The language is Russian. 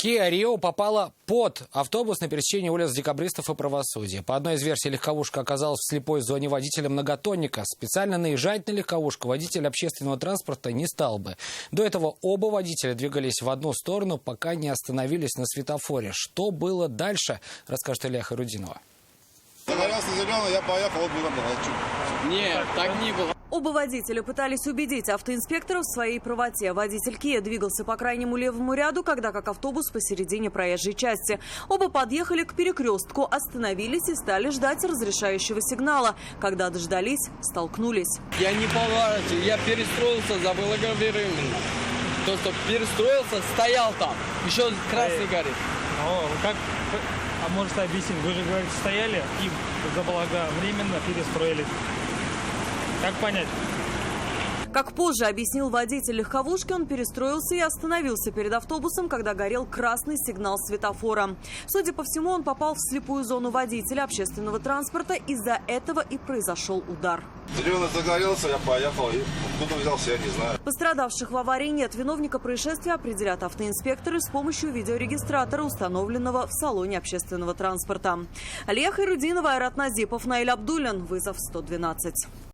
Kia Rio попала под автобус на пересечении улиц Декабристов и Правосудия. По одной из версий, легковушка оказалась в слепой зоне водителя многотонника. Специально наезжать на легковушку водитель общественного транспорта не стал бы. До этого оба водителя двигались в одну сторону, пока не остановились на светофоре. Что было дальше, расскажет Илья Харудинова. Загорелся зеленый, я поехал, вот выровнял. Нет, так не было. Оба водителя пытались убедить автоинспекторов в своей правоте. Водитель Kia двигался по крайнему левому ряду, когда как автобус посередине проезжей части. Оба подъехали к перекрестку, остановились и стали ждать разрешающего сигнала. Когда дождались, столкнулись. Я не поворачивал, я перестроился заблаговременно. То, что перестроился, стоял там. Еще красный горит. А может объяснить, вы же говорите, стояли и заблаговременно перестроились. Как понять? Как позже объяснил водитель легковушки, он перестроился и остановился перед автобусом, когда горел красный сигнал светофора. Судя по всему, он попал в слепую зону водителя общественного транспорта. Из-за этого и произошел удар. Зеленый загорелся, я поехал, и откуда взялся, я не знаю. Пострадавших в аварии нет. Виновника происшествия определят автоинспекторы с помощью видеорегистратора, установленного в салоне общественного транспорта. Илья Хайрудинова, Айрат Назипов, Наиль Абдуллин. Вызов 112.